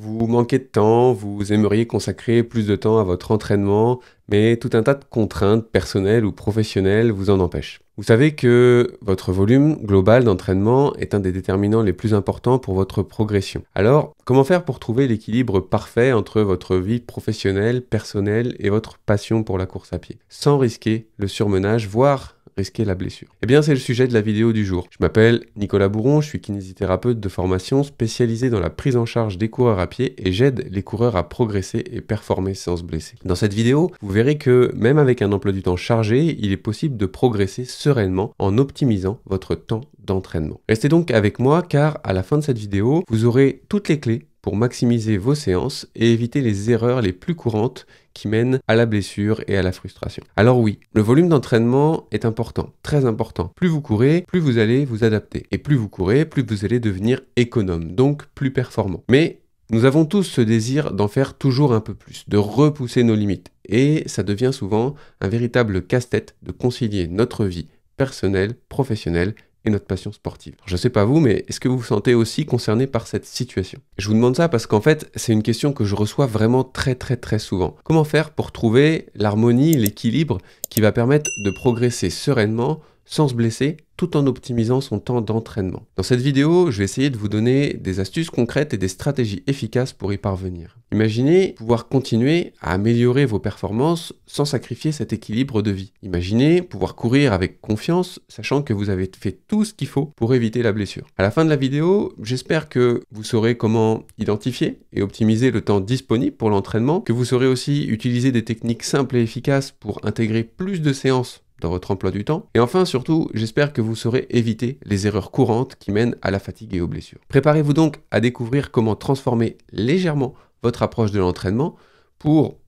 Vous manquez de temps, vous aimeriez consacrer plus de temps à votre entraînement, mais tout un tas de contraintes personnelles ou professionnelles vous en empêchent. Vous savez que votre volume global d'entraînement est un des déterminants les plus importants pour votre progression. Alors, comment faire pour trouver l'équilibre parfait entre votre vie professionnelle, personnelle et votre passion pour la course à pied, sans risquer le surmenage, voire risquer la blessure? Eh bien, c'est le sujet de la vidéo du jour. Je m'appelle Nicolas Bourron, je suis kinésithérapeute de formation spécialisé dans la prise en charge des coureurs à pied et j'aide les coureurs à progresser et performer sans se blesser. Dans cette vidéo, vous verrez que même avec un emploi du temps chargé, il est possible de progresser sereinement en optimisant votre temps d'entraînement. Restez donc avec moi car à la fin de cette vidéo, vous aurez toutes les clés pour maximiser vos séances et éviter les erreurs les plus courantes qui mènent à la blessure et à la frustration. Alors oui, le volume d'entraînement est important, très important. Plus vous courez, plus vous allez vous adapter. Et plus vous courez, plus vous allez devenir économe, donc plus performant. Mais nous avons tous ce désir d'en faire toujours un peu plus, de repousser nos limites. Et ça devient souvent un véritable casse-tête de concilier notre vie personnelle, professionnelle et notre passion sportive. Alors, je ne sais pas vous, mais est-ce que vous vous sentez aussi concerné par cette situation? Je vous demande ça parce qu'en fait, c'est une question que je reçois vraiment très souvent. Comment faire pour trouver l'harmonie, l'équilibre qui va permettre de progresser sereinement, sans se blesser, tout en optimisant son temps d'entraînement? Dans cette vidéo, je vais essayer de vous donner des astuces concrètes et des stratégies efficaces pour y parvenir. Imaginez pouvoir continuer à améliorer vos performances sans sacrifier cet équilibre de vie. Imaginez pouvoir courir avec confiance, sachant que vous avez fait tout ce qu'il faut pour éviter la blessure. À la fin de la vidéo, j'espère que vous saurez comment identifier et optimiser le temps disponible pour l'entraînement, que vous saurez aussi utiliser des techniques simples et efficaces pour intégrer plus de séances dans votre emploi du temps. Et enfin, surtout, j'espère que vous saurez éviter les erreurs courantes qui mènent à la fatigue et aux blessures. Préparez-vous donc à découvrir comment transformer légèrement votre approche de l'entraînement pour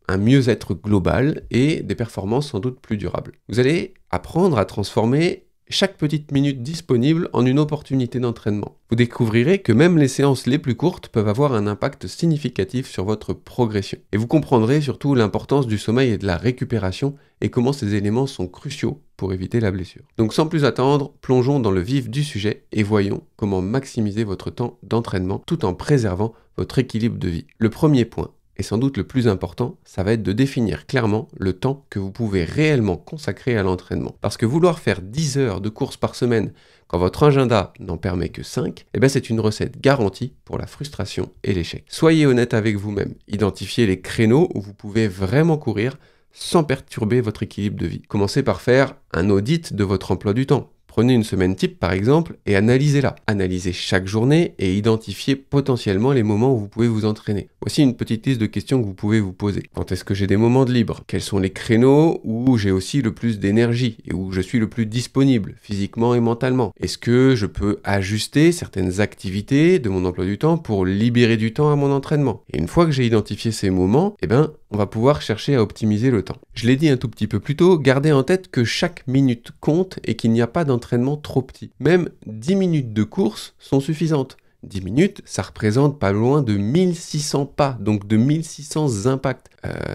un mieux-être global et des performances sans doute plus durables. Vous allez apprendre à transformer chaque petite minute disponible en une opportunité d'entraînement. Vous découvrirez que même les séances les plus courtes peuvent avoir un impact significatif sur votre progression. Et vous comprendrez surtout l'importance du sommeil et de la récupération et comment ces éléments sont cruciaux pour éviter la blessure. Donc sans plus attendre, plongeons dans le vif du sujet et voyons comment maximiser votre temps d'entraînement tout en préservant votre équilibre de vie. Le premier point, et sans doute le plus important, ça va être de définir clairement le temps que vous pouvez réellement consacrer à l'entraînement. Parce que vouloir faire 10 heures de course par semaine quand votre agenda n'en permet que 5, eh bien c'est une recette garantie pour la frustration et l'échec. Soyez honnête avec vous-même, identifiez les créneaux où vous pouvez vraiment courir sans perturber votre équilibre de vie. Commencez par faire un audit de votre emploi du temps. Prenez une semaine type par exemple et analysez-la. Analysez chaque journée et identifiez potentiellement les moments où vous pouvez vous entraîner. Voici une petite liste de questions que vous pouvez vous poser. Quand est-ce que j'ai des moments de libre? Quels sont les créneaux où j'ai aussi le plus d'énergie et où je suis le plus disponible physiquement et mentalement? Est-ce que je peux ajuster certaines activités de mon emploi du temps pour libérer du temps à mon entraînement? Et une fois que j'ai identifié ces moments, on va pouvoir chercher à optimiser le temps. Je l'ai dit un tout petit peu plus tôt, gardez en tête que chaque minute compte et qu'il n'y a pas d'entraînement trop petit. Même 10 minutes de course sont suffisantes. 10 minutes, ça représente pas loin de 1600 pas, donc de 1600 impacts.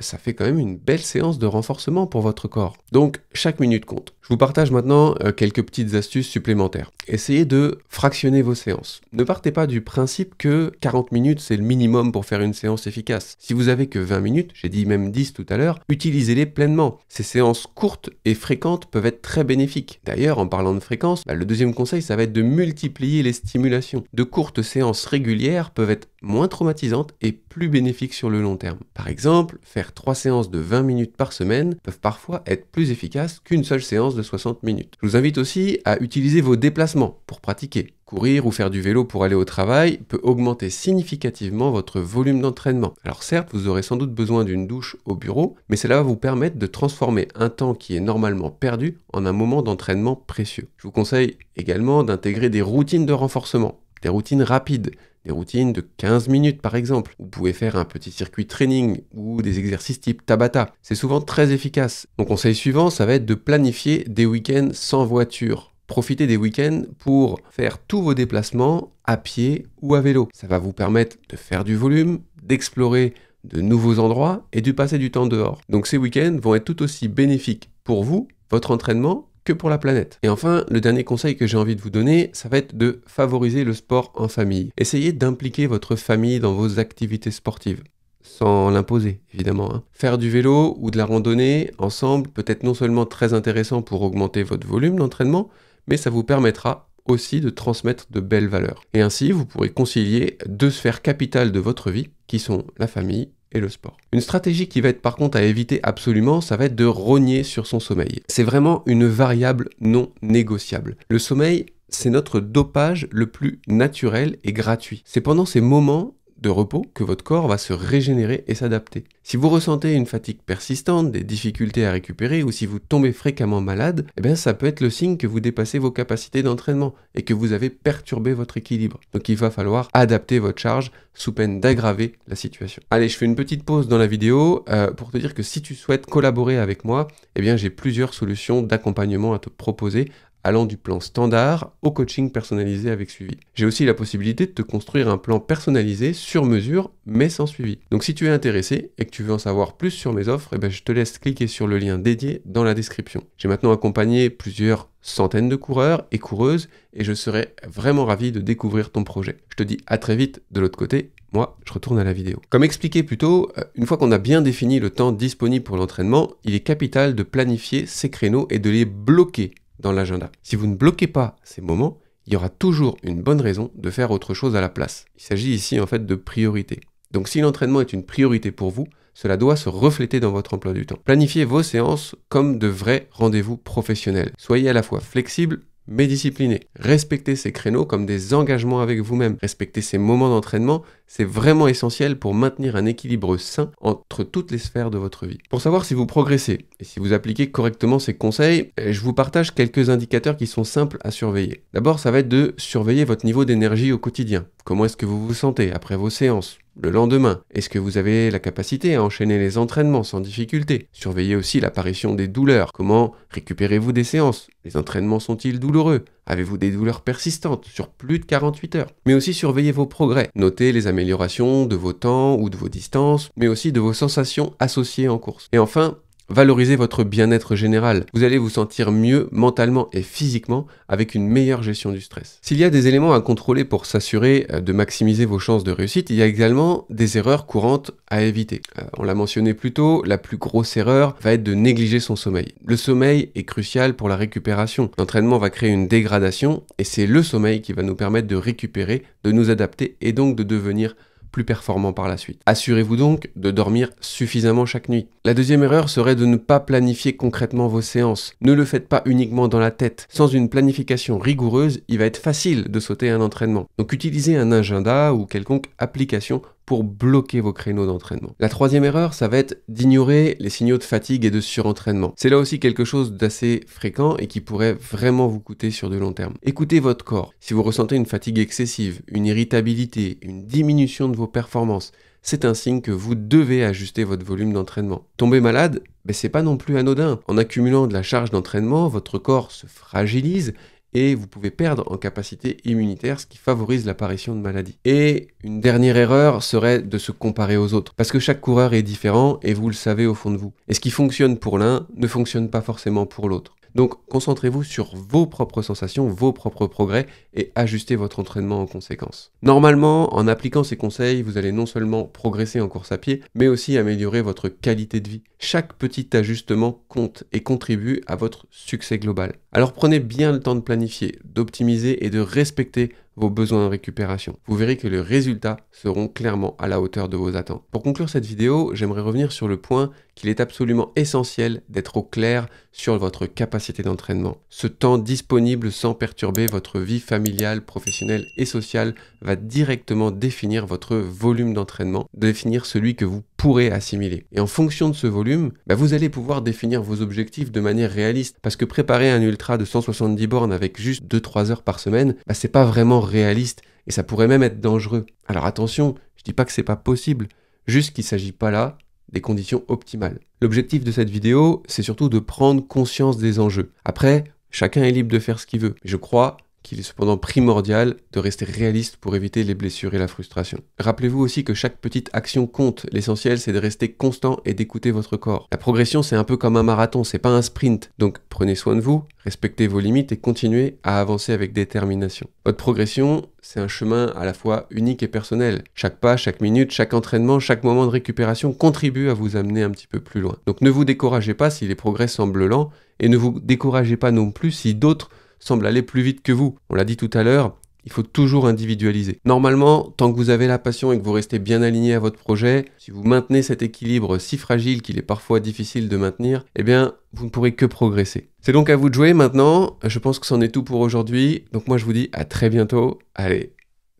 Ça fait quand même une belle séance de renforcement pour votre corps. Donc, chaque minute compte. Je vous partage maintenant quelques petites astuces supplémentaires. Essayez de fractionner vos séances. Ne partez pas du principe que 40 minutes, c'est le minimum pour faire une séance efficace. Si vous avez que 20 minutes, j'ai dit même 10 tout à l'heure, utilisez-les pleinement. Ces séances courtes et fréquentes peuvent être très bénéfiques. D'ailleurs, en parlant de fréquence, le deuxième conseil, ça va être de multiplier les stimulations. De courtes séances régulières peuvent être moins traumatisantes et plus bénéfiques sur le long terme. Par exemple, faire 3 séances de 20 minutes par semaine peuvent parfois être plus efficaces qu'une seule séance de 60 minutes. Je vous invite aussi à utiliser vos déplacements pour pratiquer. Courir ou faire du vélo pour aller au travail peut augmenter significativement votre volume d'entraînement. Alors certes, vous aurez sans doute besoin d'une douche au bureau, mais cela va vous permettre de transformer un temps qui est normalement perdu en un moment d'entraînement précieux. Je vous conseille également d'intégrer des routines de renforcement, des routines rapides, des routines de 15 minutes par exemple. Vous pouvez faire un petit circuit training ou des exercices type Tabata. C'est souvent très efficace. Mon conseil suivant, ça va être de planifier des week-ends sans voiture. Profitez des week-ends pour faire tous vos déplacements à pied ou à vélo. Ça va vous permettre de faire du volume, d'explorer de nouveaux endroits et de passer du temps dehors. Donc ces week-ends vont être tout aussi bénéfiques pour vous, votre entraînement, que pour la planète. Et enfin, le dernier conseil que j'ai envie de vous donner, ça va être de favoriser le sport en famille. Essayez d'impliquer votre famille dans vos activités sportives. Sans l'imposer, évidemment. Faire du vélo ou de la randonnée ensemble peut être non seulement très intéressant pour augmenter votre volume d'entraînement, mais ça vous permettra aussi de transmettre de belles valeurs. Et ainsi, vous pourrez concilier deux sphères capitales de votre vie, qui sont la famille et le sport. Une stratégie qui va être par contre à éviter absolument, ça va être de rogner sur son sommeil. C'est vraiment une variable non négociable. Le sommeil, c'est notre dopage le plus naturel et gratuit. C'est pendant ces moments de repos que votre corps va se régénérer et s'adapter. Si vous ressentez une fatigue persistante, des difficultés à récupérer ou si vous tombez fréquemment malade, eh bien ça peut être le signe que vous dépassez vos capacités d'entraînement et que vous avez perturbé votre équilibre. Donc il va falloir adapter votre charge sous peine d'aggraver la situation. Allez, je fais une petite pause dans la vidéo pour te dire que si tu souhaites collaborer avec moi, eh bien j'ai plusieurs solutions d'accompagnement à te proposer, allant du plan standard au coaching personnalisé avec suivi. J'ai aussi la possibilité de te construire un plan personnalisé sur mesure, mais sans suivi. Donc si tu es intéressé et que tu veux en savoir plus sur mes offres, je te laisse cliquer sur le lien dédié dans la description. J'ai maintenant accompagné plusieurs centaines de coureurs et coureuses et je serai vraiment ravi de découvrir ton projet. Je te dis à très vite de l'autre côté. Moi, je retourne à la vidéo. Comme expliqué plus tôt, une fois qu'on a bien défini le temps disponible pour l'entraînement, il est capital de planifier ces créneaux et de les bloquer dans l'agenda. Si vous ne bloquez pas ces moments, il y aura toujours une bonne raison de faire autre chose à la place. Il s'agit ici en fait de priorité. Donc si l'entraînement est une priorité pour vous, cela doit se refléter dans votre emploi du temps. Planifiez vos séances comme de vrais rendez-vous professionnels. Soyez à la fois flexible mais discipliné. Respectez ces créneaux comme des engagements avec vous-même. Respectez ces moments d'entraînement, c'est vraiment essentiel pour maintenir un équilibre sain entre toutes les sphères de votre vie. Pour savoir si vous progressez et si vous appliquez correctement ces conseils, je vous partage quelques indicateurs qui sont simples à surveiller. D'abord, ça va être de surveiller votre niveau d'énergie au quotidien. Comment est-ce que vous vous sentez après vos séances ? Le lendemain, est-ce que vous avez la capacité à enchaîner les entraînements sans difficulté? Surveillez aussi l'apparition des douleurs. Comment récupérez-vous des séances? Les entraînements sont-ils douloureux? Avez-vous des douleurs persistantes sur plus de 48 heures? Mais aussi surveillez vos progrès. Notez les améliorations de vos temps ou de vos distances, mais aussi de vos sensations associées en course. Et enfin, valorisez votre bien-être général. Vous allez vous sentir mieux mentalement et physiquement avec une meilleure gestion du stress. S'il y a des éléments à contrôler pour s'assurer de maximiser vos chances de réussite, il y a également des erreurs courantes à éviter. On l'a mentionné plus tôt, la plus grosse erreur va être de négliger son sommeil. Le sommeil est crucial pour la récupération. L'entraînement va créer une dégradation et c'est le sommeil qui va nous permettre de récupérer, de nous adapter et donc de devenir plus performant par la suite. Assurez-vous donc de dormir suffisamment chaque nuit. La deuxième erreur serait de ne pas planifier concrètement vos séances. Ne le faites pas uniquement dans la tête. Sans une planification rigoureuse, il va être facile de sauter un entraînement. Donc utilisez un agenda ou quelconque application pour bloquer vos créneaux d'entraînement. La troisième erreur, ça va être d'ignorer les signaux de fatigue et de surentraînement. C'est là aussi quelque chose d'assez fréquent et qui pourrait vraiment vous coûter sur de long terme. Écoutez votre corps. Si vous ressentez une fatigue excessive, une irritabilité, une diminution de vos performances, c'est un signe que vous devez ajuster votre volume d'entraînement. Tomber malade, c'est pas non plus anodin. En accumulant de la charge d'entraînement, votre corps se fragilise et vous pouvez perdre en capacité immunitaire, ce qui favorise l'apparition de maladies. Et une dernière erreur serait de se comparer aux autres, parce que chaque coureur est différent et vous le savez au fond de vous. Et ce qui fonctionne pour l'un ne fonctionne pas forcément pour l'autre. Donc concentrez-vous sur vos propres sensations, vos propres progrès et ajustez votre entraînement en conséquence. Normalement, en appliquant ces conseils, vous allez non seulement progresser en course à pied, mais aussi améliorer votre qualité de vie. Chaque petit ajustement compte et contribue à votre succès global. Alors prenez bien le temps de planifier, d'optimiser et de respecter vos besoins en récupération. Vous verrez que les résultats seront clairement à la hauteur de vos attentes. Pour conclure cette vidéo, j'aimerais revenir sur le point qu'il est absolument essentiel d'être au clair sur votre capacité d'entraînement. Ce temps disponible sans perturber votre vie familiale, professionnelle et sociale va directement définir votre volume d'entraînement, définir celui que vous pourrez assimiler. Et en fonction de ce volume, vous allez pouvoir définir vos objectifs de manière réaliste, parce que préparer un ultra de 170 bornes avec juste 2-3 heures par semaine, c'est pas vraiment réaliste et ça pourrait même être dangereux. Alors attention, je dis pas que c'est pas possible, juste qu'il s'agit pas là des conditions optimales. L'objectif de cette vidéo, c'est surtout de prendre conscience des enjeux. Après, chacun est libre de faire ce qu'il veut. Je crois qu'il est cependant primordial de rester réaliste pour éviter les blessures et la frustration. Rappelez-vous aussi que chaque petite action compte. L'essentiel, c'est de rester constant et d'écouter votre corps. La progression, c'est un peu comme un marathon, c'est pas un sprint. Donc prenez soin de vous, respectez vos limites et continuez à avancer avec détermination. Votre progression, c'est un chemin à la fois unique et personnel. Chaque pas, chaque minute, chaque entraînement, chaque moment de récupération contribue à vous amener un petit peu plus loin. Donc ne vous découragez pas si les progrès semblent lents et ne vous découragez pas non plus si d'autres semblent aller plus vite que vous. On l'a dit tout à l'heure, il faut toujours individualiser. Normalement, tant que vous avez la passion et que vous restez bien aligné à votre projet, si vous maintenez cet équilibre si fragile qu'il est parfois difficile de maintenir, eh bien, vous ne pourrez que progresser. C'est donc à vous de jouer maintenant. Je pense que c'en est tout pour aujourd'hui. Donc moi, je vous dis à très bientôt. Allez,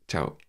ciao.